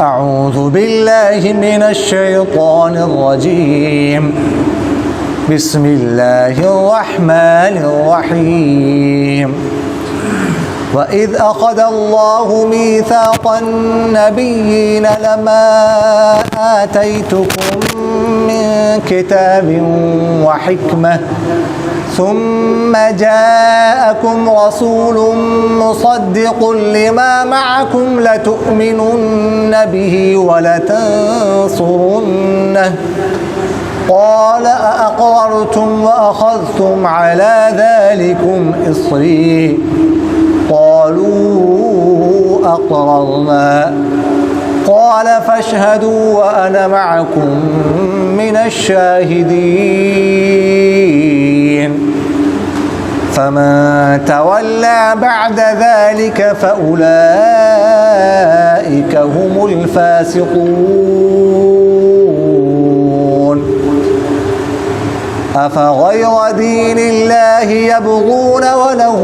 أعوذ بالله من الشيطان الرجيم. بسم الله الرحمن الرحيم. وإذ أخذ الله ميثاق النبيين لما آتيتكم من كتاب وحكمة ثم جاءكم رسول مصدق لما معكم لتؤمنن به ولتنصرنه قال أأقررتم وأخذتم على ذلكم إصري قالوا أقررنا قال فاشهدوا وأنا معكم من الشاهدين. فمن تولى بعد ذلك فأولئك هم الفاسقون. أفغير دين الله يبغون وله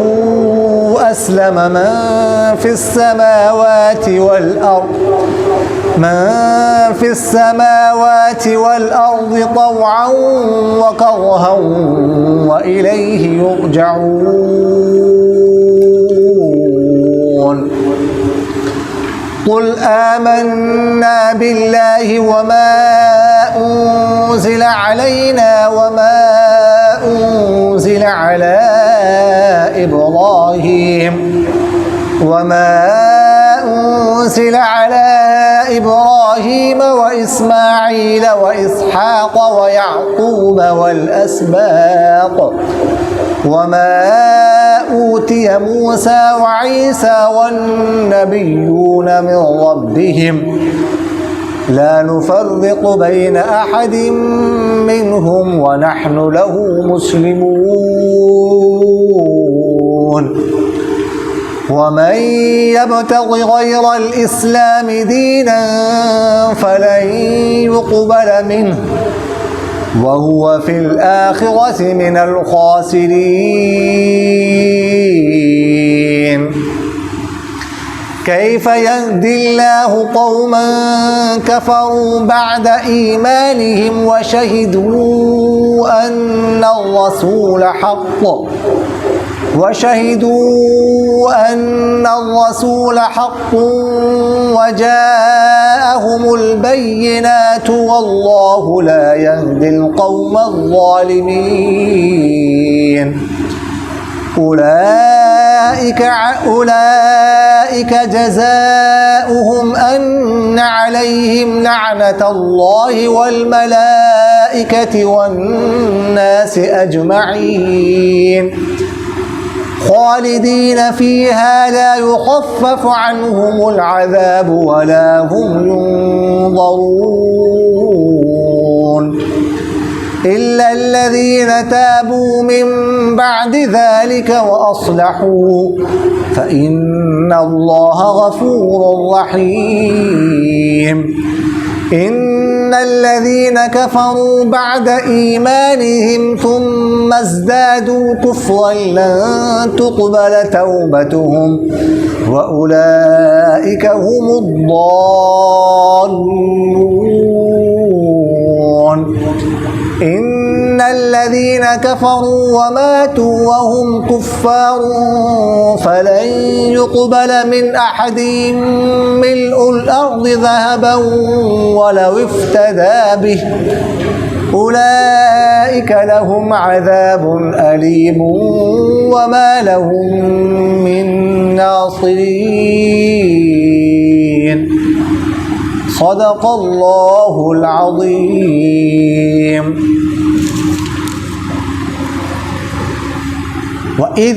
أسلم من في السماوات والأرض طوعا وكرها وإليه يرجعون. قل آمنا بالله وما أنزل علينا وما أنزل على إبراهيم وإسماعيل وإسحاق ويعقوب والأسباط وما أوتي موسى وعيسى والنبيون من ربهم لا نفرق بين أحد منهم ونحن له مسلمون. ومن يبتغ غير الإسلام دينا فلن يقبل منه وهو في الآخرة من الخاسرين. كيف يهدي الله قوما كفروا بعد إيمانهم وشهدوا أن الرسول حق وجاءهم البينات والله لا يهدي القوم الظالمين. أولئك جزاؤهم أن عليهم لعنة الله والملائكة والناس أجمعين خالدين فيها لا يخفف عنهم العذاب ولا هم ينظرون إلا الذين تابوا من بعد ذلك وأصلحوا فإن الله غفور رحيم. إن الذين كفروا بعد إيمانهم ثم ازدادوا كفرا لن تقبل توبتهم وأولئك هم الضالون. إن الذين كفروا وماتوا وهم كفار فلن يقبل من أحدهم ملء الأرض ذهبا ولو افتدى به أولئك لهم عذاب أليم وما لهم من ناصرين. صدق الله العظيم. وإذ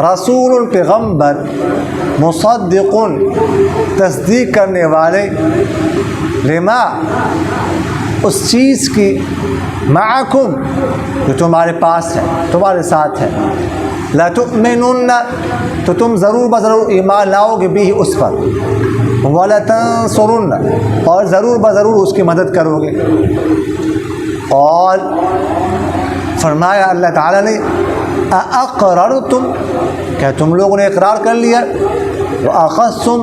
رسول پیغمبر، مصدق تصدیق کرنے والے، لما اس چیز کی، معکم جو تمہارے پاس ہے، تمہارے ساتھ ہے، لتؤمنن تو تم ضرور بضرور ایمان لاؤ گے بھی اس پر، ولتنصرن اور ضرور بضرور اس کی مدد کرو گے۔ اور فرمایا اللہ تعالیٰ نے اقررتم کیا تم لوگوں نے اقرار کر لیا، واخذتم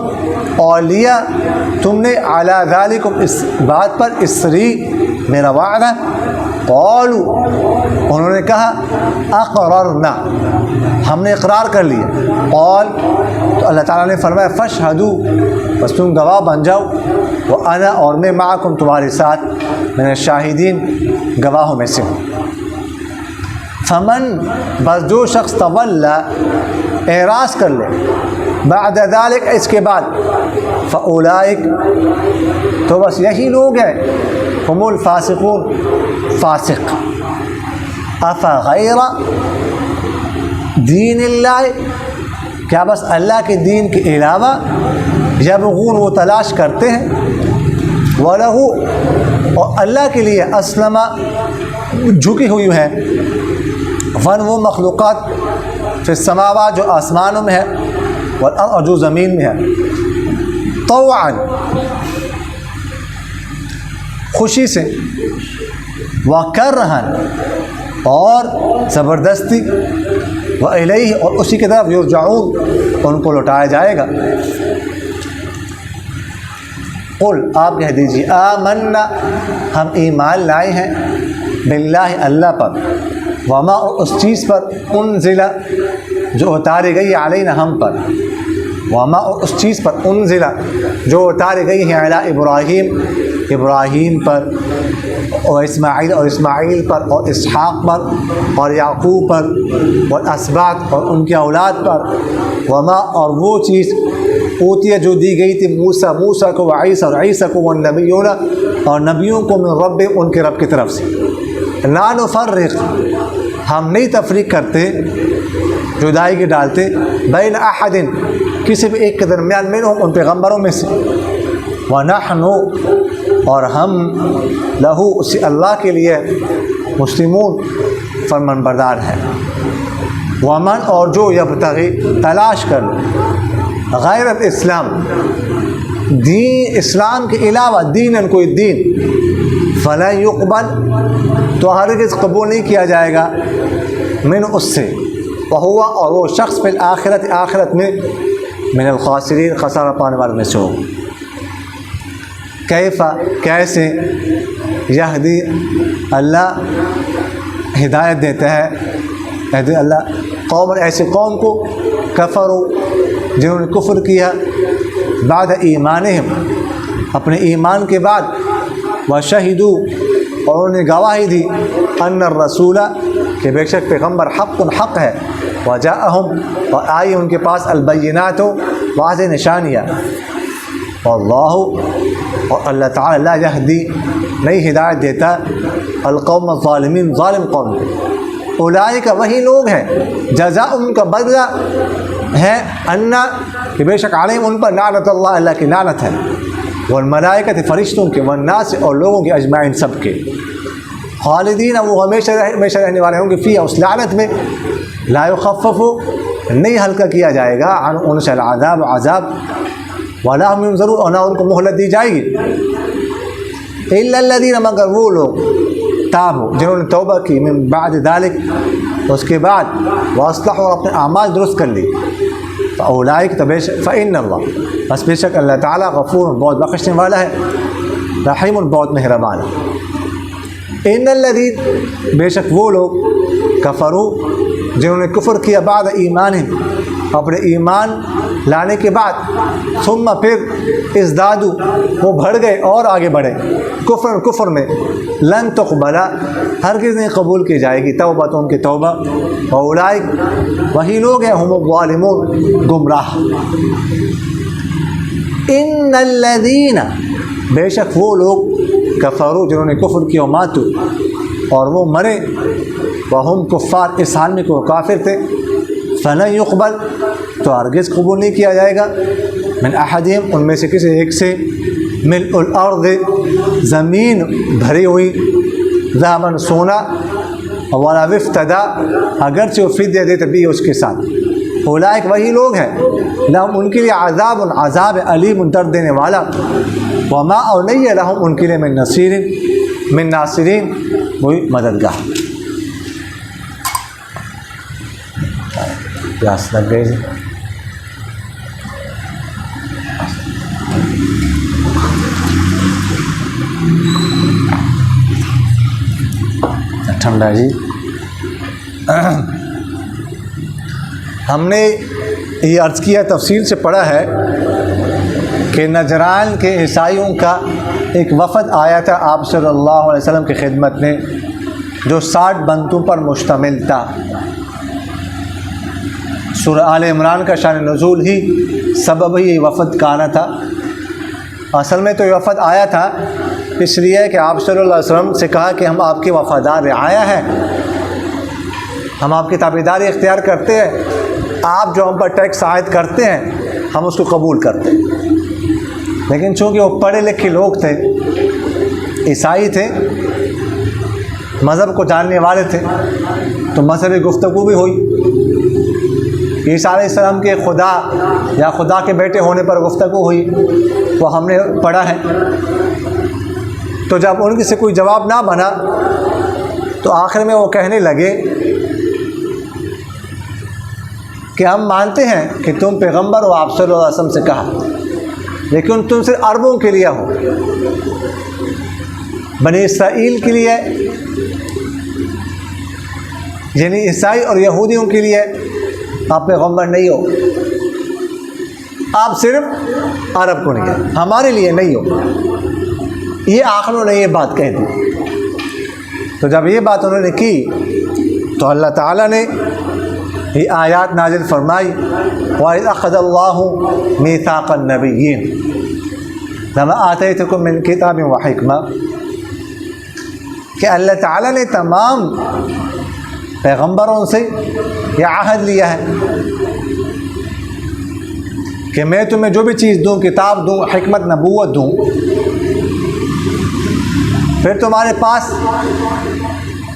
اور لیا تم نے، علی ذالکم اس بات پر، اسری میرا وعدہ، قالوا انہوں نے کہا اقررنا ہم نے اقرار کر لیا، قال تو اللہ تعالیٰ نے فرمایا فاشہدوا بس تم گواہ بن جاؤ، وانا اور میں معکم تمہارے ساتھ، من الشاہدین گواہوں میں سے ہوں۔ فمن بس جو شخص تولا اعراض کر لے، بعد ذلك اس کے بعد، فاولئک تو بس یہی لوگ ہیں، ہم الفاسقون فاسق، افغیر دین اللہ کیا بس اللہ کے دین کے علاوہ، یبغون وہ تلاش کرتے ہیں، وَلَهُ اور اللہ کے لیے، اسلم جھکی ہوئی ہیں، فن وہ مخلوقات، فی السماوات جو آسمانوں میں ہے، والارض اور جو زمین میں ہے، طوعا خوشی سے، وکرہا اور زبردستی، وإلیہ اور اسی کی طرف، یرجعون ان کو لوٹایا جائے گا۔ قل آپ کہہ دیجیے، آمنا ہم ایمان لائے ہیں، باللہ اللہ پر، وما اور اس چیز پر، انزل جو اتاری گئی علینا ہم پر، وما اور اس چیز پر، انزل جو اتاری گئی ہے علی ابراہیم ابراہیم پر، اور اسماعیل اور اسماعیل پر، اور اسحاق پر، اور یعقوب پر، والاسباط اور ان کی اولاد پر، وما اور وہ چیز اوتیہ جو دی گئی تھی موسیٰ موسیٰ کو، وعیسیٰ اور عیسیٰ کو، والنبیون اور نبیوں کو، من رب ان کے رب کی طرف سے، لا نفرق ہم نہیں تفریق کرتے، جدائی کے ڈالتے، بین احد کسی بھی ایک کے درمیان، منہم ان پیغمبروں میں سے، ونحن اور ہم، لہو اسی اللہ کے لیے، مسلمون فرمان بردار ہیں، ومن اور جو یبتغی تلاش کر غیر الاسلام دین، اسلام کے علاوہ، دین کوئی دین، فلا یقبل تو ہرگز قبول نہیں کیا جائے گا، من اس سے، وہو اور وہ شخص فی الآخرت آخرت میں، من الخاسرین خسارہ پانے والوں میں سے ہو۔ کیفا کیسے، یہدی اللہ ہدایت دیتا ہے، یہدی اللہ قوم ایسے قوم کو، کفروا جنہوں نے کفر کیا، بعد ایمانہم اپنے ایمان کے بعد، وشہدوا اور انہوں نے گواہی دی، ان الرسول کہ بے شک پیغمبر حق حق ہے، وجاءہم اور آئی ان کے پاس، البینات واضح نشانیاں، واللہ اور اللہ تعالیٰ لا یہدی نہیں ہدایت دیتا، القوم الظالمین ظالم قوم کو، اولئک وہی لوگ ہیں، جزاء ان کا بدلہ ہے، انا کہ بے شک علیہم ان پر، لعنت اللہ اللہ کی لعنت ہے، والملائکۃ فرشتوں کے، والناس اور لوگوں کے، اجمعین سب کے، خالدین وہ ہمیشہ رہنے والے ہوں گے، فیہا اس لعنت میں، لا یخفف نہیں ہلکا کیا جائے گا، عن ان سے العذاب عذاب، ولا هم ینظرون اور نہ ان کو مہلت دی جائے گی، الا الذین مگر وہ لوگ، تابوا جنہوں نے توبہ کی، من بعد ذلک اس کے بعد، واصلحوا اور اپنے اعمال درست کر لی، فاولئک فإن اللہ بس بے شک اللہ تعالیٰ، غفور بہت بخشنے والا ہے، رحیم بہت مہربان ہے۔ ان الذین بے شک وہ لوگ، کفروا جنہوں نے کفر کیا، بعد ایمان اپنے ایمان لانے کے بعد، ثم پھر ازدادوا وہ بڑھ گئے اور آگے بڑھے، کفر میں، لن تقبل ہرگز نہیں قبول کی جائے گی، توبہ تو ان کی توبہ، اولئک وہی لوگ ہیں، ہم الظالمون گمراہ۔ ان الذین بے شک وہ لوگ، کفروا جنہوں نے کفر کیا، ماتوا اور وہ مرے، وہم کفار اس حال میں کہ وہ کافر تھے، فلن يقبل تو ہرگز قبول نہیں کیا جائے گا من احدہم ان میں سے کسی ایک سے ملء الارض زمین بھری ہوئی ذهبا سونا ولو افتدى اگرچہ وہ فدیہ دیتے بھی اس کے ساتھ اولئک وہی لوگ ہیں لہم ان کے لیے عذاب عذاب علیم درد دینے والا وما اور نہیں ہے لہم ان کے لیے من ناصرین وہی مددگار. پیاس لگ گئی جی. ٹھنڈا جی. ہم نے یہ عرض کیا تفصیل سے پڑھا ہے کہ نجران کے عیسائیوں کا ایک وفد آیا تھا آپ صلی اللہ علیہ وسلم کی خدمت میں جو 60 بندوں پر مشتمل تھا. سورہ آل عمران کا شان نزول ہی سبب ہی یہ وفد کا آنا تھا. اصل میں تو یہ وفد آیا تھا اس لیے کہ آپ صلی اللہ علیہ وسلم سے کہا کہ ہم آپ کے وفادار رعایا ہیں, ہم آپ کی تابعداری اختیار کرتے ہیں, آپ جو ہم پر ٹیکس عائد کرتے ہیں ہم اس کو قبول کرتے ہیں. لیکن چونکہ وہ پڑھے لکھے لوگ تھے, عیسائی تھے, مذہب کو جاننے والے تھے, تو مذہبی گفتگو بھی ہوئی. عیسیٰ علیہ السلام کے خدا یا خدا کے بیٹے ہونے پر گفتگو ہوئی, وہ ہم نے پڑھا ہے. تو جب ان سے کوئی جواب نہ بنا تو آخر میں وہ کہنے لگے کہ ہم مانتے ہیں کہ تم پیغمبر ہو آپ صلی اللہ علیہ وسلم سے کہا, لیکن تم صرف عربوں کے لیے ہو, بنی اسرائیل کے لیے یعنی عیسائی اور یہودیوں کے لیے آپ پیغمبر نہیں ہو, آپ صرف عرب کو نہیں ہے, ہمارے لیے نہیں ہو. یہ آخروں نے یہ بات کہہ دی. تو جب یہ بات انہوں نے کی تو اللہ تعالیٰ نے یہ آیات نازل فرمائی وَإِذْ أَخَذَ اللَّهُ مِيثَاقَ النَّبِيِّينَ لَمَا آتَيْتُكُم مِّن كِتَابٍ وَحِكْمَةٍ کہ اللہ تعالیٰ نے تمام پیغمبروں سے یہ عہد لیا ہے کہ میں تمہیں جو بھی چیز دوں, کتاب دوں, حکمت نبوت دوں, پھر تمہارے پاس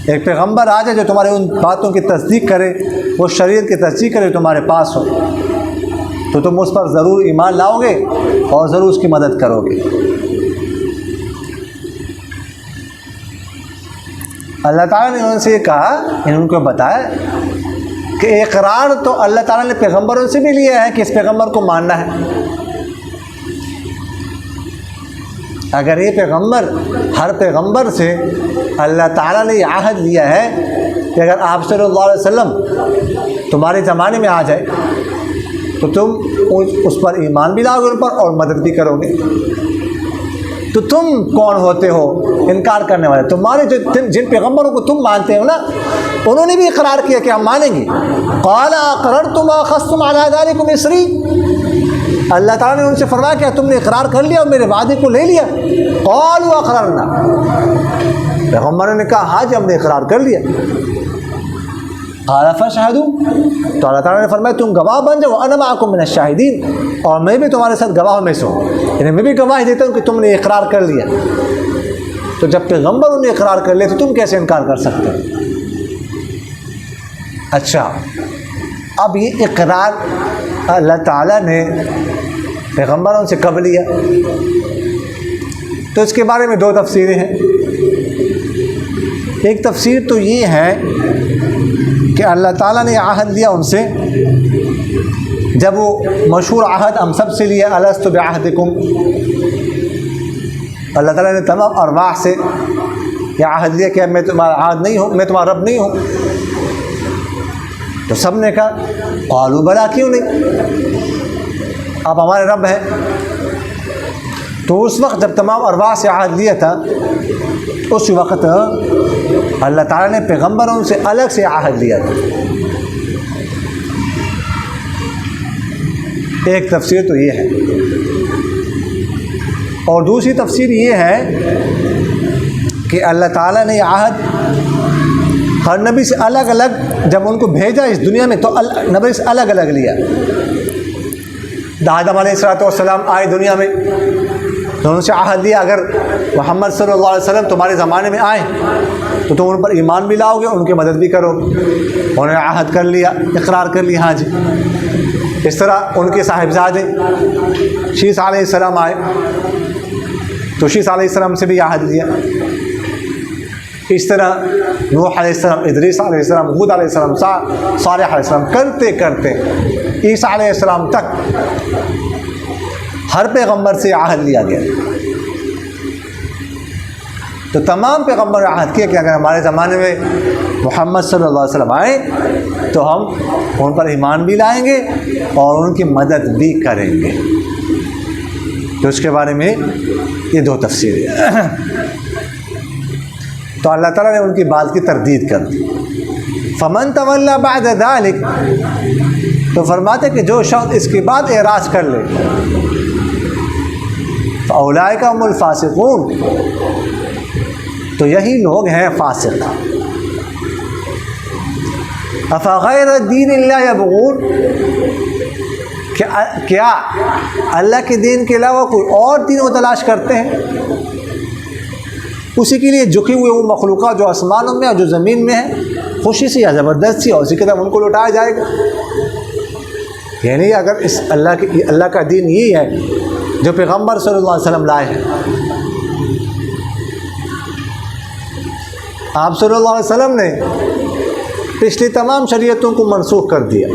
ایک پیغمبر آ جائے جو تمہارے ان باتوں کی تصدیق کرے, وہ شریعت کی تصدیق کرے تمہارے پاس ہو, تو تم اس پر ضرور ایمان لاؤ گے اور ضرور اس کی مدد کرو گے. اللہ تعالیٰ نے ان سے یہ کہا, ان کو بتایا کہ اقرار تو اللہ تعالیٰ نے پیغمبروں سے بھی لیا ہے کہ اس پیغمبر کو ماننا ہے. اگر یہ پیغمبر, ہر پیغمبر سے اللہ تعالیٰ نے یہ عہد لیا ہے کہ اگر آپ صلی اللہ علیہ وسلم تمہارے زمانے میں آ جائے تو تم اس پر ایمان بھی لاؤ گے ان پر اور مدد بھی کرو گے, تو تم کون ہوتے ہو انکار کرنے والے؟ تمہارے جن پیغمبروں کو تم مانتے ہو نا, انہوں نے بھی اقرار کیا کہ ہم مانیں گے. قال اقررتم واخذتم على ذلكم اصری, اللہ تعالیٰ نے ان سے فرمایا کہ تم نے اقرار کر لیا اور میرے وعدے کو لے لیا. قالوا اقررنا, پیغمبروں نے کہا ہاں جی ہم نے اقرار کر لیا. قال فاشهدوا, تو اللہ تعالیٰ نے فرمایا تم گواہ بن جاؤ, انا معکم من الشاہدین, اور میں بھی تمہارے ساتھ گواہوں میں سے ہوں, یعنی میں بھی گواہی دیتا ہوں کہ تم نے اقرار کر لیا. تو جب پیغمبروں نے اقرار کر لیا تو تم کیسے انکار کر سکتے ہو؟ اچھا, اب یہ اقرار اللہ تعالیٰ نے پیغمبروں سے کب لیا؟ تو اس کے بارے میں دو تفسیریں ہیں. ایک تفسیر تو یہ ہے کہ اللہ تعالیٰ نے عہد لیا ان سے, جب وہ مشہور عہد ہم سب سے لیا الست بعہدکم, اللہ تعالیٰ نے تمام ارواح سے یہ عہد لیا کہ میں تمہارا عہد نہیں ہوں, میں تمہارا رب نہیں ہوں. تو سب نے کہا قالوا بلا, کیوں نہیں, آپ ہمارے رب ہیں. تو اس وقت جب تمام ارواح سے عہد لیا تھا, اس وقت اللہ تعالیٰ نے پیغمبروں سے الگ سے عہد لیا تھا. ایک تفسیر تو یہ ہے, اور دوسری تفسیر یہ ہے کہ اللہ تعالیٰ نے یہ عہد ہر نبی سے الگ الگ جب ان کو بھیجا اس دنیا میں تو نبی سے الگ الگ لیا. آدم علیہ السلام آئے دنیا میں تو ان سے عہد لیا اگر محمد صلی اللہ علیہ وسلم تمہارے زمانے میں آئیں تو تم ان پر ایمان بھی لاؤ گے, ان کی مدد بھی کرو گے. انہوں نے عہد کر لیا, اقرار کر لیا, ہاں جی. اس طرح ان کے صاحبزادے شیس علیہ السلام آئے تو شیس علیہ السلام سے بھی عہد لیا. اس طرح نوح علیہ السلام, ادریس علیہ السلام, ہود علیہ السلام, صالح علیہ السلام, کرتے کرتے عیسیٰ علیہ السلام تک ہر پیغمبر سے عہد لیا گیا. تو تمام پیغمبر عہد کیا کہ اگر ہمارے زمانے میں محمد صلی اللہ علیہ وسلم آئے تو ہم ان پر ایمان بھی لائیں گے اور ان کی مدد بھی کریں گے. تو اس کے بارے میں یہ دو تفسیریں. تو اللہ تعالیٰ نے ان کی بات کی تردید کر دی. فمن تولی بعد ذلک, تو فرماتے کہ جو شخص اس کے بعد اعراض کر لے فاولئک هم الفاسقون, تو یہی لوگ ہیں فاسق. افغیر دین اللہ یبغون, کیا اللہ کے دین کے علاوہ کوئی اور دین وہ تلاش کرتے ہیں؟ اسی کے لیے جھکے ہوئے وہ مخلوقات جو آسمانوں میں اور جو زمین میں ہیں, خوشی سے یا زبردستی اور اسی کے طرح ان کو لوٹایا جائے گا. یعنی اگر اس اللہ کا دین یہی ہے جو پیغمبر صلی اللہ علیہ وسلم لائے ہیں, آپ صلی اللہ علیہ وسلم نے پچھلی تمام شریعتوں کو منسوخ کر دیا.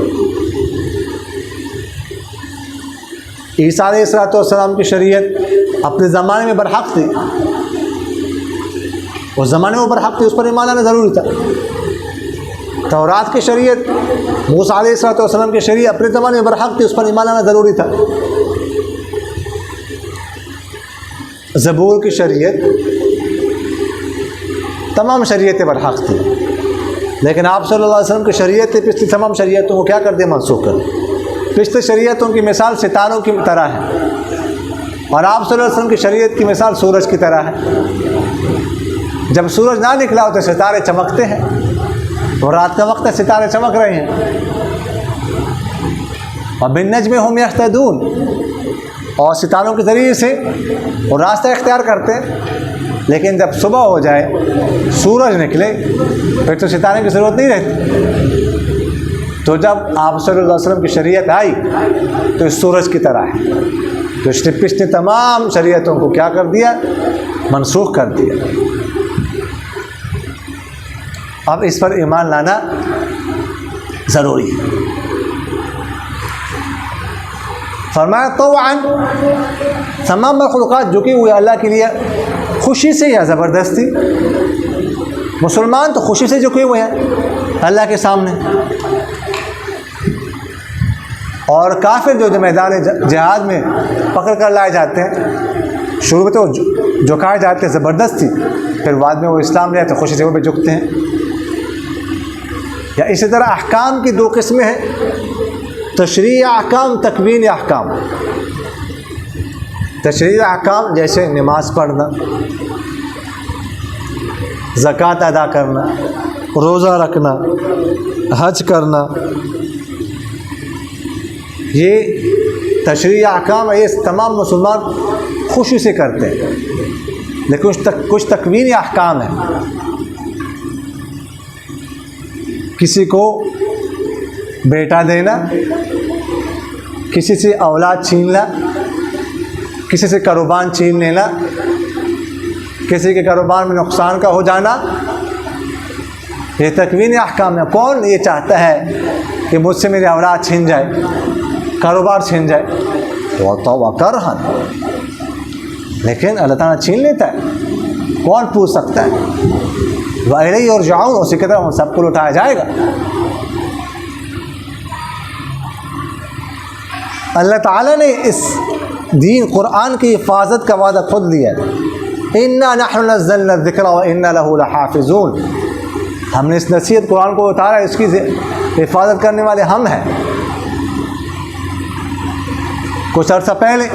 عیسیٰ علیہ السلام کی شریعت اپنے زمانے میں برحق تھی, اس زمانے میں برحق تھی, اس پر ایمان لانا ضروری تھا. تورات کی شریعت موسیٰ علیہ السلام کی شریعت اپنے زمانے میں برحق تھی, اس پر ایمان لانا ضروری تھا. زبور کی شریعت, تمام شریعتیں برحق تھی, لیکن آپ صلی اللہ علیہ وسلم کی شریعت پچھلی تمام شریعتوں کو کیا کر دیا؟ منسوخ کر دیا. پچھلی شریعتوں کی مثال ستاروں کی طرح ہے اور آپ صلی اللہ علیہ وسلم کی شریعت کی مثال سورج کی طرح ہے. جب سورج نہ نکلا ہو تو ستارے چمکتے ہیں, اور رات کا وقت ہے ستارے چمک رہے ہیں. اور بالنجم هم یهتدون, اور ستاروں کے ذریعے سے وہ راستہ اختیار کرتے ہیں. لیکن جب صبح ہو جائے, سورج نکلے, پھر تو ستارے کی ضرورت نہیں رہتی. تو جب آپ صلی اللہ علیہ وسلم کی شریعت آئی تو اس سورج کی طرح ہے. تو اس نے پچھلی تمام شریعتوں کو کیا کر دیا؟ منسوخ کر دیا. اب اس پر ایمان لانا ضروری ہے. فرمایا طوعا, تمام مخلوقات جھکے ہوئے اللہ کے لیے خوشی سے یا زبردستی. مسلمان تو خوشی سے جھکے ہوئے ہیں اللہ کے سامنے, اور کافر جو میدان جہاد میں پکڑ کر لائے جاتے ہیں, شروع میں تو جھکائے جاتے ہیں زبردستی, پھر بعد میں وہ اسلام لے آتے خوشی سے وہ بھی جھکتے ہیں. یا اسی طرح احکام کی دو قسمیں ہیں, تشریعی احکام, تکوینی احکام. تشریعی احکام جیسے نماز پڑھنا, زکوٰۃ ادا کرنا, روزہ رکھنا, حج کرنا, یہ تشریعی احکام ہے. یہ تمام مسلمان خوشی سے کرتے ہیں. لیکن کچھ تکوینی احکام ہیں. کسی کو بیٹا دینا, کسی سے اولاد چھیننا, کسی سے کاروبار چھین لینا, کسی کے کاروبار میں نقصان کا ہو جانا, یہ تکوینی احکام ہے. کون یہ چاہتا ہے کہ مجھ سے میری اولاد چھین جائے, کاروبار چھین جائے؟ تو کرہن, لیکن اللہ تعالیٰ چھین لیتا ہے. کون پوچھ سکتا ہے؟ وَإِلَيْهِ يُرْجَعُونَ, اسی کی طرح سب کو لوٹایا جائے گا. اللہ تعالیٰ نے اس دین قرآن کی حفاظت کا وعدہ خود لیا ہے. إِنَّا نَحْنُ نَزَّلْنَا الذِّكْرَ وَإِنَّا لَهُ لَحَافِظُونَ, ہم نے اس نصیحت قرآن کو اتارا, اس کی حفاظت کرنے والے ہم ہیں. کچھ عرصہ پہلے,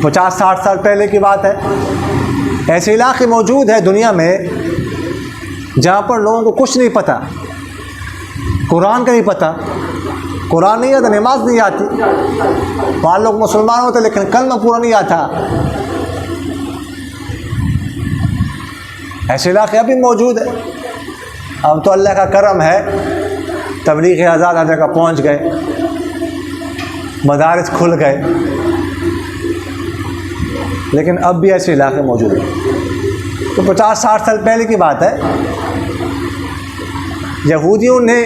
50-60 سال پہلے کی بات ہے, ایسے علاقے موجود ہیں دنیا میں جہاں پر لوگوں کو کچھ نہیں پتہ، قرآن کا نہیں پتہ، قرآن نہیں آتا، نماز نہیں آتی، وہاں لوگ مسلمان ہوتے لیکن کلمہ پورا نہیں آتا. ایسے علاقے ابھی موجود ہیں. اب تو اللہ کا کرم ہے، تبلیغ آزاد ہر جگہ پہنچ گئے، مدارس کھل گئے، لیکن اب بھی ایسے علاقے موجود ہیں. تو 50-60 سال پہلے کی بات ہے، یہودیوں نے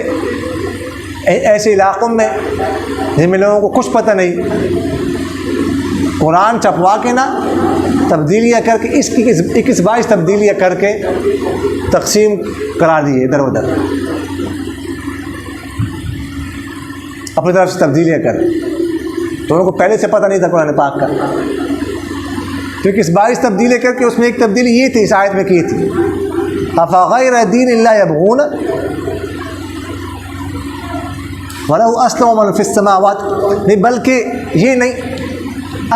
ایسے علاقوں میں جن میں لوگوں کو کچھ پتہ نہیں، قرآن چھپوا کے نا تبدیلیاں کر کے 21-22 تبدیلیاں کر کے تقسیم کرا دیے ادھر ادھر، اپنی طرف سے تبدیلیاں کر. تو ان کو پہلے سے پتہ نہیں تھا قرآن پاک کا. تو 22 تبدیلیاں کر کے اس میں ایک تبدیلی یہ تھی، اس آیت میں کی تھی، افغیر دین اللہ یبغون وَلَهُ أَسْلَمَ مَنْ فِي السَّمَاوَاتِ، نہیں بلکہ یہ نہیں،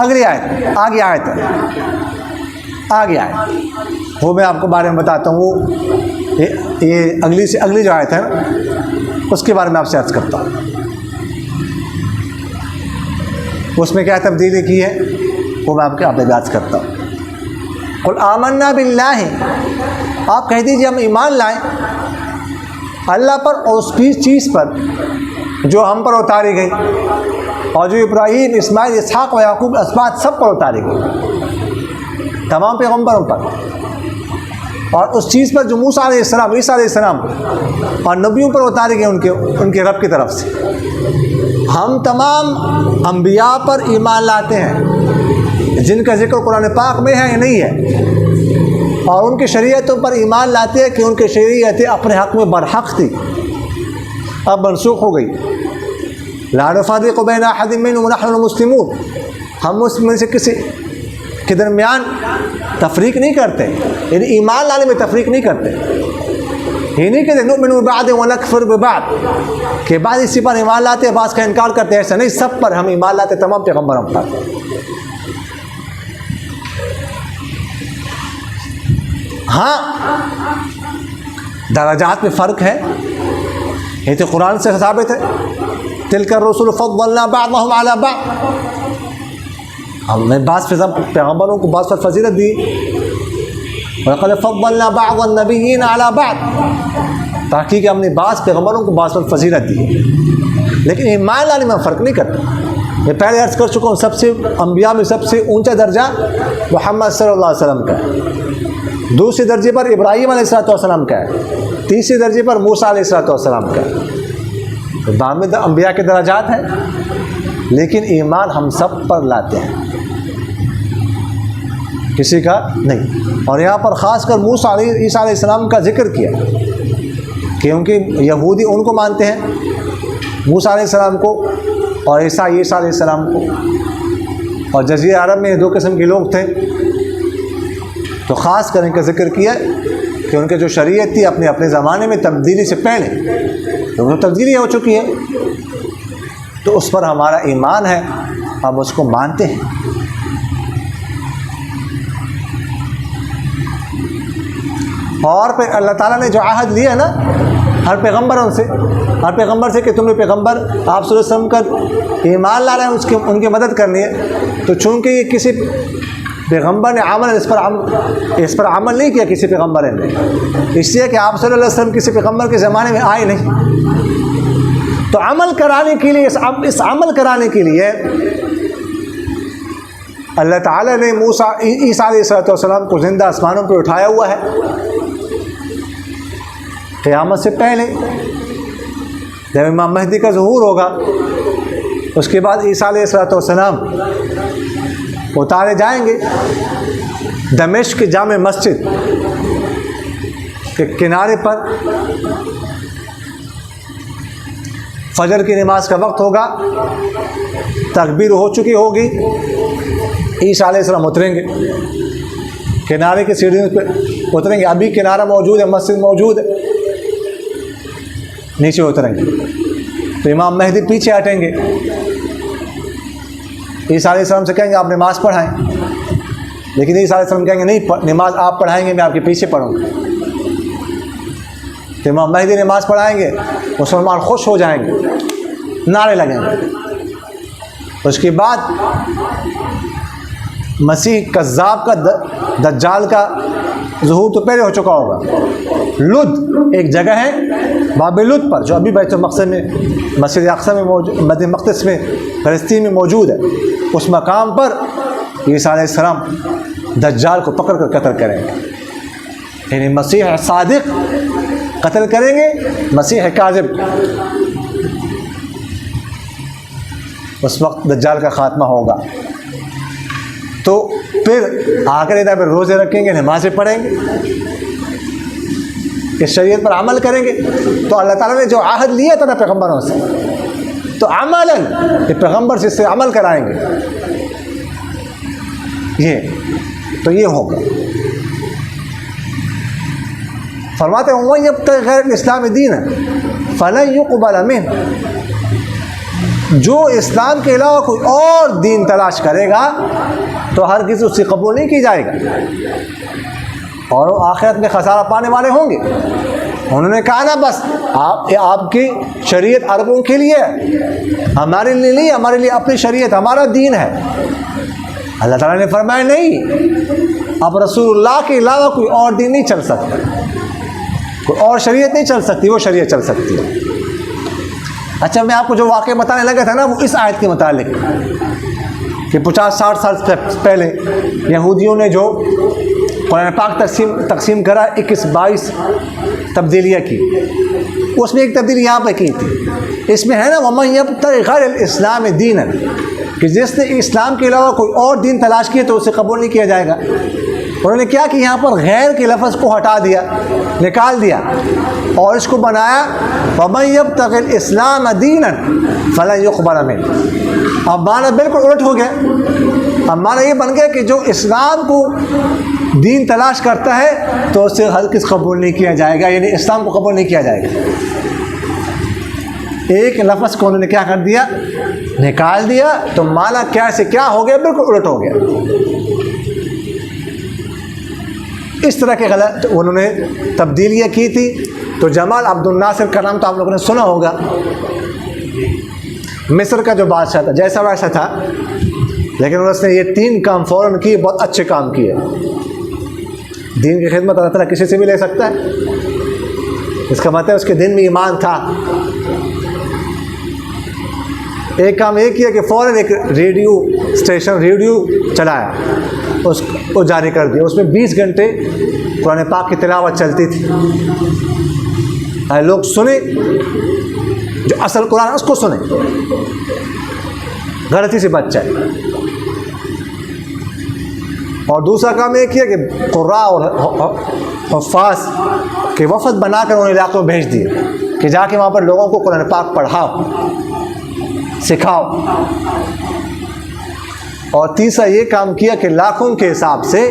اگلی آیت، آگے آیت ہے، آگے آیت، وہ میں آپ کو بارے میں بتاتا ہوں. یہ اگلی جو آیت ہے اس کے بارے میں آپ سے عرض کرتا ہوں. اس میں کیا تبدیلی کی ہے وہ میں آپ کے عرض کرتا ہوں. قُلْ آمَنَّا بِاللَّهِ، آپ کہہ دیجیے ہم ایمان لائیں اللہ پر اور اس چیز پر جو ہم پر اتاری گئی، اور جو ابراہیم، اسماعیل، اسحاق و یعقوب اسباط سب پر اتاری گئی، تمام پیغمبروں پر، اور اس چیز پر جو موسیٰ علیہ السلام، عیسیٰ علیہ السلام اور نبیوں پر اتاری گئی ان کے رب کی طرف سے. ہم تمام انبیاء پر ایمان لاتے ہیں جن کا ذکر قرآن پاک میں ہے یا نہیں ہے، اور ان کی شریعتوں پر ایمان لاتے ہیں کہ ان کی شریعتیں اپنے حق میں برحق تھی، اب منسوخ ہو گئی. لا نفرق بین احد منهم ونحن مسلمون، ہم اس میں سے کسی کے درمیان تفریق نہیں کرتے، یعنی ایمان لانے میں تفریق نہیں کرتے. یہ نہیں کہتے نؤمن ببعض ونکفر ببعض کہ بعض اسی پر ایمان لاتے ہیں بعض کا انکار کرتے ہیں، ایسا نہیں، سب پر ہم ایمان لاتے، تمام پیغمبروں پر. ہاں درجات میں فرق ہے، یہ تو قرآن سے ثابت ہے، تلک الرسل فضلنا بعضهم على بعض، ہم نے بعض پیغمبروں کو بعض پر فضیلت دی، وَلَقَدْ فَضَّلْنَا بَعْضَ النَّبِيِّينَ عَلَى بَعْضٍ، تاکہ ہم نے بعض پیغمبروں کو بعض پر فضیلت دی. لیکن ایمان لانے میں فرق نہیں کرتا. میں پہلے عرض کر چکا ہوں، سب سے انبیاء میں سب سے اونچا درجہ محمد صلی اللہ علیہ وسلم کا ہے، دوسرے درجے پر ابراہیم علیہ السلام کا ہے، تیسرے درجے پر موسیٰ علیہ السلام کا ہے. دامد انبیاء کے درجات ہیں، لیکن ایمان ہم سب پر لاتے ہیں، کسی کا نہیں. اور یہاں پر خاص کر موسیٰ عیسیٰ علیہ السلام کا ذکر کیا کیونکہ یہودی ان کو مانتے ہیں، موسیٰ علیہ السلام کو، اور عیسیٰ علیہ السلام کو. اور جزیرہ عرب میں دو قسم کے لوگ تھے، تو خاص کر ان کا ذکر کیا کہ ان کے جو شریعت تھی اپنے زمانے میں تبدیلی سے پہلے، تو وہ تبدیلی ہو چکی ہے، تو اس پر ہمارا ایمان ہے، ہم اس کو مانتے ہیں. اور پھر اللہ تعالیٰ نے جو عہد لیا نا ہر پیغمبروں سے، ہر پیغمبر سے کہ تم نے پیغمبر آپ صلی اللہ علیہ وسلم کا ایمان لا رہے ہیں، ان کی مدد کرنی ہے. تو چونکہ یہ کسی پیغمبر نے اس پر عمل نہیں کیا، کسی پیغمبر نے، اس لیے کہ آپ صلی اللہ علیہ وسلم کسی پیغمبر کے زمانے میں آئے نہیں. تو عمل کرانے کے لیے، اس عمل کرانے کے لیے اللہ تعالیٰ نے عیسیٰ علیہ السلام کو زندہ آسمانوں پہ اٹھایا ہوا ہے قیامت سے پہلے. جب امام مہدی کا ظہور ہوگا، اس کے بعد عیسیٰ علیہ السلام اتارے جائیں گے دمشق کی جامع مسجد کے کنارے پر. فجر کی نماز کا وقت ہوگا، تکبیر ہو چکی ہوگی، عیسیٰ علیہ السلام اتریں گے، کنارے کی سیڑھیوں پہ اتریں گے. ابھی کنارہ موجود ہے، مسجد موجود ہے، نیچے اتریں گے. تو امام مہدی پیچھے ہٹیں گے، عیسیٰ علیہ السلام سے کہیں گے آپ نماز پڑھائیں، لیکن عیسیٰ علیہ السلام کہیں گے نہیں، نماز آپ پڑھائیں گے، میں آپ کے پیچھے پڑھوں گا. کہ امام مہدی نماز پڑھائیں گے مسلمان خوش ہو جائیں گے، نعرے لگیں گے۔ اس کے بعد مسیح کذاب کا دجال کا ظہور تو پہلے ہو چکا ہوگا۔ لد ایک جگہ ہے باب لد پر، جو ابھی بیت المقدس میں مسجد اقصی میں موجود، بیت المقدس میں فلسطین میں موجود ہے، اس مقام پر عیسیٰ علیہ السلام دجال کو پکڑ کر قتل کریں گے۔ یعنی مسیح صادق قتل کریں گے، مسیح کاذب، اس وقت دجال کا خاتمہ ہوگا۔ تو پھر آ کر ادھر پہ روزے رکھیں گے، نمازیں پڑھیں گے، اس شریعت پر عمل کریں گے۔ تو اللہ تعالیٰ نے جو عہد لیا تھا نا پیغمبروں سے، تو عملاً یہ پیغمبر سے اس سے عمل کرائیں گے، یہ ہوگا۔ فرماتے ہیں وَمَن يَبْتَغِ غَيْرَ الْإِسْلَامِ دِينًا فَلَن يُقْبَلَ مِنْهُ، جو اسلام کے علاوہ کوئی اور دین تلاش کرے گا تو ہرگز اس سے قبول نہیں کی جائے گا، اور وہ آخرت میں خسارہ پانے والے ہوں گے۔ انہوں نے کہا نا بس آپ کی شریعت عربوں کے لیے ہے، ہمارے لیے نہیں، ہمارے لیے اپنی شریعت، ہمارا دین ہے۔ اللہ تعالیٰ نے فرمایا نہیں، اب رسول اللہ کے علاوہ کوئی اور دین نہیں چل سکتا، کوئی اور شریعت نہیں چل سکتی، وہ شریعت چل سکتی ہے۔ اچھا، میں آپ کو جو واقعہ بتانے لگا تھا نا، وہ اس آیت کے متعلق کہ 50-60 سال پہلے یہودیوں نے جو قرآن پاک تقسیم کرا، 21-22 تبدیلیاں کی، اس میں ایک تبدیلی یہاں پہ کی تھی، اس میں ہے نا وَمَن يَبْتَغِ غَيْرَ الْإِسْلَامِ دِينًا، کہ جس نے اسلام کے علاوہ کوئی اور دین تلاش کیے تو اسے قبول نہیں کیا جائے گا۔ انہوں نے کیا کہ یہاں پر غیر کے لفظ کو ہٹا دیا، نکال دیا، اور اس کو بنایا وَمَن يَبْتَغِ الْإِسْلَامَ دِينًا فَلَن يُقْبَلَ مِنْهُ۔ اب معنی بالکل الٹ ہو گیا، اب معنی یہ بن گیا کہ جو اسلام کو دین تلاش کرتا ہے تو اسے ہرگز قبول نہیں کیا جائے گا، یعنی اسلام کو قبول نہیں کیا جائے گا۔ ایک لفظ کو انہوں نے کیا کر دیا، نکال دیا، تو معنی کیا سے کیا ہو گیا، بالکل الٹ ہو گیا۔ اس طرح کے غلط انہوں نے تبدیلیاں کی تھی۔ تو جمال عبد الناصر کا نام تو آپ لوگوں نے سنا ہوگا، مصر کا جو بادشاہ تھا، جیسا ویسا تھا، لیکن اس نے یہ 3 کام فوراً کیے، بہت اچھے کام کیے۔ دین کی خدمت اللہ تعالیٰ کسی سے بھی لے سکتا ہے، اس کا مطلب ہے اس کے دین میں ایمان تھا۔ ایک کام یہ کیا کہ فوراً ایک ریڈیو اسٹیشن، ریڈیو چلایا، اس کو جاری کر دیا، اس میں 20 گھنٹے قرآن پاک کی تلاوت چلتی تھی، لوگ سنیں، جو اصل قرآن ہے اس کو سنیں، غلطی سے بچ جائے۔ اور دوسرا کام یہ کیا کہ قراء اور حفاظ کے وفد بنا کر انہیں علاقوں میں بھیج دیے کہ جا کے وہاں پر لوگوں کو قرآن پاک پڑھاؤ، سکھاؤ۔ اور تیسرا یہ کام کیا کہ لاکھوں کے حساب سے،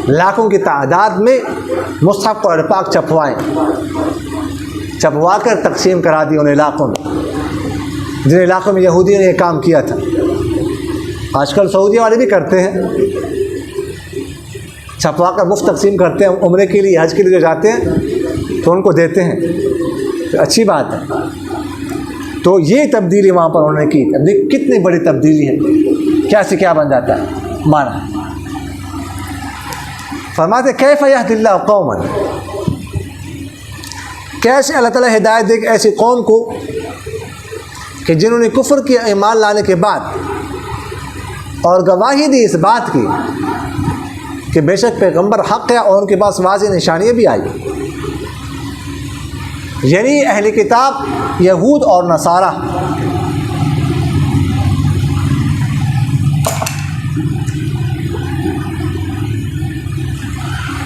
لاکھوں کی تعداد میں مصحف قرآن پاک چھپوا کر تقسیم کرا دی ان علاقوں میں، جن علاقوں میں یہودیوں نے یہ کام کیا تھا۔ آج کل سعودیہ والے بھی کرتے ہیں، چھپوا کر مفت تقسیم کرتے ہیں، عمرے کے لیے، حج کے لیے جو جاتے ہیں تو ان کو دیتے ہیں، تو اچھی بات ہے۔ تو یہ تبدیلی وہاں پر انہوں نے کی، کتنی بڑی تبدیلی ہے، کیا سے کیا بن جاتا ہے مانا۔ فرماتے کیف یہدی اللہ قوما، کیسے اللہ تعالیٰ ہدایت دے گا ایسی قوم کو کہ جنہوں نے کفر کیا ایمان لانے کے بعد، اور گواہی دی اس بات کی کہ بے شک پیغمبر حق ہے، اور ان کے پاس واضح نشانیاں بھی آئی، یعنی اہل کتاب یہود اور نصارہ۔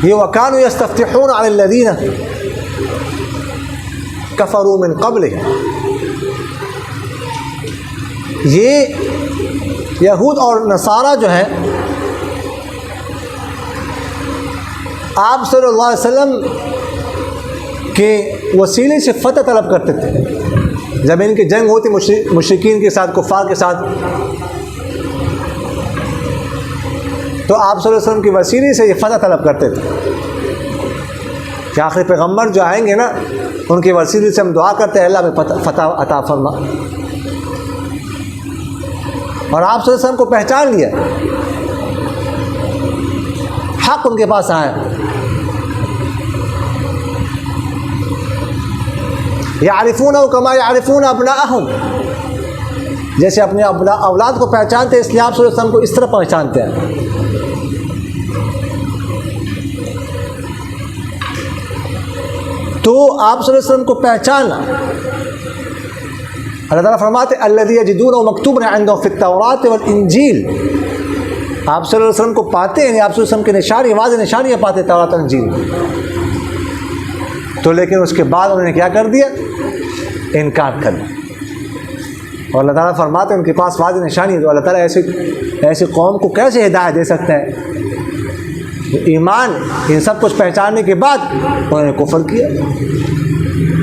یہ وَكَانُوا يَسْتَفْتِحُونَ عَلَى الَّذِينَ كَفَرُوا مِن قَبْلِهِمْ، یہ یہود اور نصارہ جو ہے آپ صلی اللہ علیہ وسلم کے وسیلے سے فتح طلب کرتے تھے۔ جب ان کی جنگ ہوتی مشرکین کے ساتھ، کفار کے ساتھ، تو آپ صلی اللہ علیہ وسلم کے وسیلے سے یہ فتح طلب کرتے تھے۔ کہ آخری پیغمبر جو آئیں گے نا ان کے وسیلے سے ہم دعا کرتے ہیں اللہ میں فتح عطا فرما. اور آپ صلی اللہ علیہ وسلم کو پہچان لیا, حق ان کے پاس آیا. یعرفونہ کما یعرفون ابناءہم, جیسے اپنے اولاد کو پہچانتے اس لیے آپ صلی اللہ علیہ وسلم کو اس طرح پہچانتے ہیں. تو آپ صلی اللہ علیہ وسلم کو پہچانا, اللہ تعالیٰ فرماتے الذی یجدونہ مکتوبا عندہم فی التوراۃ والانجیل, آپ صلی اللہ علیہ وسلم کو پاتے ہیں, آپ صلی اللہ علیہ وسلم کے نشانی, واضح نشانیاں پاتے تورات اور انجیل میں. تو لیکن اس کے بعد انہوں نے کیا کر دیا, انکار کر دیا. اور اللہ تعالیٰ فرماتے ہیں ان کے پاس واضح نشانی ہے, تو اللہ تعالیٰ ایسی قوم کو کیسے ہدایت دے سکتا ہے؟ ایمان ان سب کچھ پہچاننے کے بعد انہوں نے کفر کیا.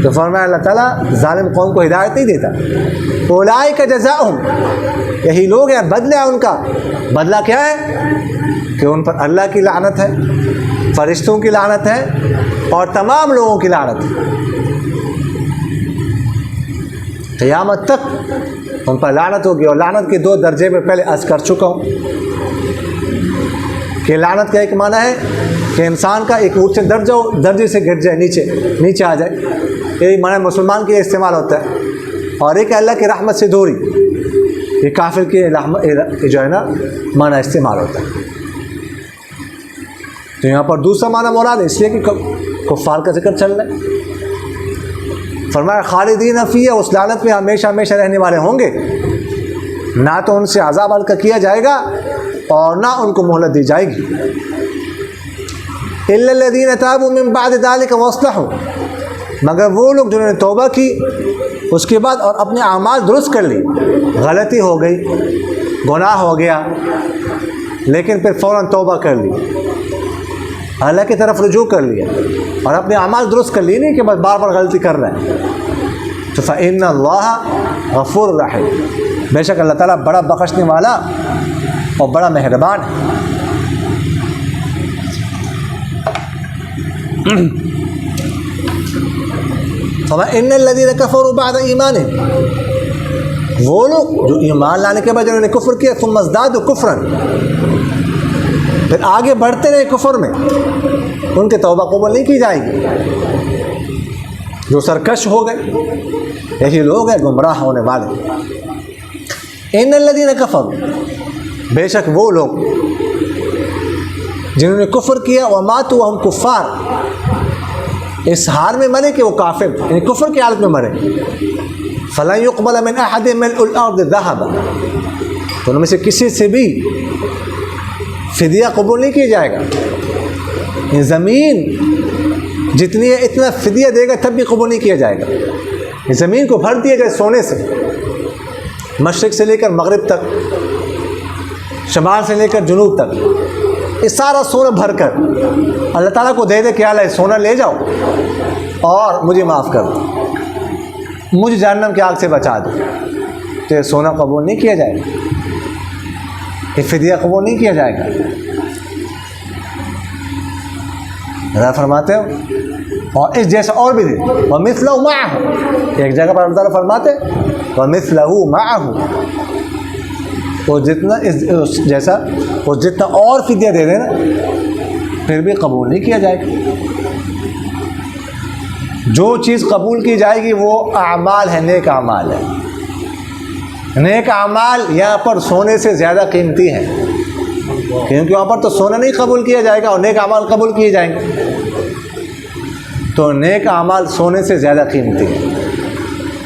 تو فرمایا اللہ تعالیٰ ظالم قوم کو ہدایت نہیں دیتا. اولئک جزاؤہم, یہی لوگ ہیں, بدلہ ہے ان کا. بدلہ کیا ہے؟ کہ ان پر اللہ کی لعنت ہے, فرشتوں کی لعنت ہے, اور تمام لوگوں کی لعنت ہے. قیامت تک ان پر لعنت ہوگی. اور لعنت کے 2 درجے میں پہلے عرض کر چکا ہوں کہ لعنت کا ایک معنی ہے کہ انسان کا ایک اونچے درجے سے گر جائے, نیچے آ جائے, یہی معنی مسلمان کے لیے استعمال ہوتا ہے. اور ایک اللہ کی رحمت سے دوری, یہ کافر کے جو ہے نا معنی استعمال ہوتا ہے. تو یہاں پر دوسرا معنی مراد ہے, اس لیے کہ کفار کا ذکر چل رہا ہے. فرمایا خالدین فیہ, اس لعنت میں ہمیشہ ہمیشہ رہنے والے ہوں گے. نہ تو ان سے عذاب ہلکا کیا جائے گا اور نہ ان کو مہلت دی جائے گی. الا الذین تابوا من بعد ذلک واصلحوا, مگر وہ لوگ جنہوں نے توبہ کی اس کے بعد اور اپنے اعمال درست کر لی. غلطی ہو گئی, گناہ ہو گیا, لیکن پھر فوراً توبہ کر لی, اللہ کی طرف رجوع کر لیا اور اپنے اعمال درست کر لی, نہیں کہ بس بار بار غلطی کر رہے ہیں. تو فإن اللہ غفور رحیم, بے شک اللہ تعالیٰ بڑا بخشنے والا اور بڑا مہربان ہے. فإن الذین کفروا بعد ایمانہم, وہ لوگ جو ایمان لانے کے بعد جنہوں نے کفر کیا, ثم ازدادوا کفرا, پھر آگے بڑھتے رہے کفر میں, ان کے توبہ قبول نہیں کی جائے گی. جو سرکش ہو گئے یہی لوگ ہیں گمراہ ہونے والے. ان الذین کفروا, بے شک وہ لوگ جنہوں نے کفر کیا, وماتوا وہم کفار, اس حال میں مرے کہ وہ کافر, یعنی کفر کی حالت میں مرے. فلن يقبل من احد ملء الارض ذهبا, تو ان میں سے کسی سے بھی فدیہ قبول نہیں کیا جائے گا. یہ زمین جتنی ہے اتنا فدیہ دے گا تب بھی قبول نہیں کیا جائے گا. یہ زمین کو بھر دیا جائے سونے سے, مشرق سے لے کر مغرب تک, شمال سے لے کر جنوب تک, یہ سارا سونا بھر کر اللہ تعالیٰ کو دے دے کہ اللہ سونا لے جاؤ اور مجھے معاف کر دو, مجھے جہنم کی آگ سے بچا دو. تو یہ سونا قبول نہیں کیا جائے گا, یہ فدیہ قبول نہیں کیا جائے گا. اللہ فرماتے ہو, اور اس جیسا اور بھی دے, وَمِثْلَهُ مَعَهُ, ایک جگہ پر اللہ تعالیٰ فرماتے وَمِثْلَهُ مَعَهُ, وہ جتنا اس جیسا وہ جتنا اور فدیہ دے دینا پھر بھی قبول نہیں کیا جائے گا. جو چیز قبول کی جائے گی وہ اعمال ہے, نیک اعمال ہے. نیک اعمال یہاں پر سونے سے زیادہ قیمتی ہیں, کیونکہ وہاں پر تو سونا نہیں قبول کیا جائے گا اور نیک اعمال قبول کیے جائیں گے. تو نیک اعمال سونے سے زیادہ قیمتی ہیں,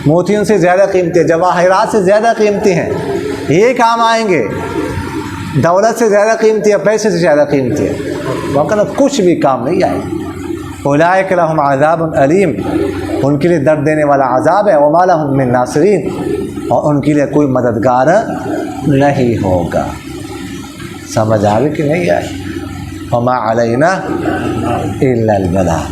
موتیوں سے زیادہ قیمتی ہیں, جواہرات سے زیادہ قیمتی ہیں. یہ کام آئیں گے, دولت سے زیادہ قیمتی ہے, پیسے سے زیادہ قیمتی ہے, وہاں کچھ بھی کام نہیں آئے. اولئک لہم عذاب علیم, ان کے لیے درد دینے والا عذاب ہے. وما لہم من ناصرین, اور ان کے لیے کوئی مددگار نہیں ہوگا. سمجھ آ گئی کہ نہیں آئی؟ وما علینا الا البلاغ.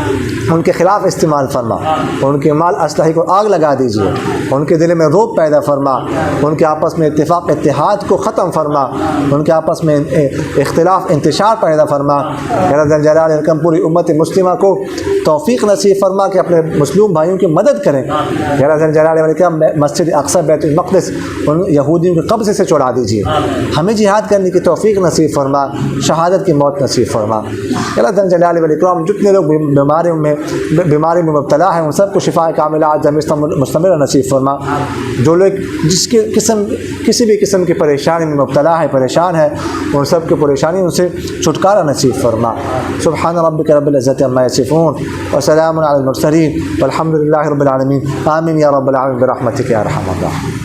ان کے خلاف استعمال فرما، ان کے مال اسلحے کو آگ لگا دیجیے، ان کے دل میں رعب پیدا فرما، ان کے آپس میں اتفاق اتحاد کو ختم فرما، ان کے آپس میں اختلاف انتشار پیدا فرما۔ یا ذا الجلال والاکرام پوری امت مسلمہ کو توفیق نصیب فرما کہ اپنے مظلوم بھائیوں کی مدد کریں۔ یا ذا الجلال والاکرام مسجد اقصی بیت المقدس ان یہودیوں کے قبضے سے چھڑا دیجیے، ہمیں جہاد کرنے کی توفیق نصیب فرما، شہادت کی موت نصیب فرما۔ یا ذا الجلال والاکرام جتنے لوگ بیماری میں مبتلا ہیں ان سب کو شفاء کاملہ عاجلہ مستمرہ نصیب فرما۔ جو لوگ کسی بھی قسم کی پریشانی میں مبتلا ہے، پریشان ہے، ان سب کی پریشانیوں سے چھٹکارا نصیب فرما۔ سبحان ربک رب العزت عما یصفون وسلام علی المرسلین والحمد للہ رب العالمین۔ آمین یا رب العالمین برحمتک یا ارحم الراحمین۔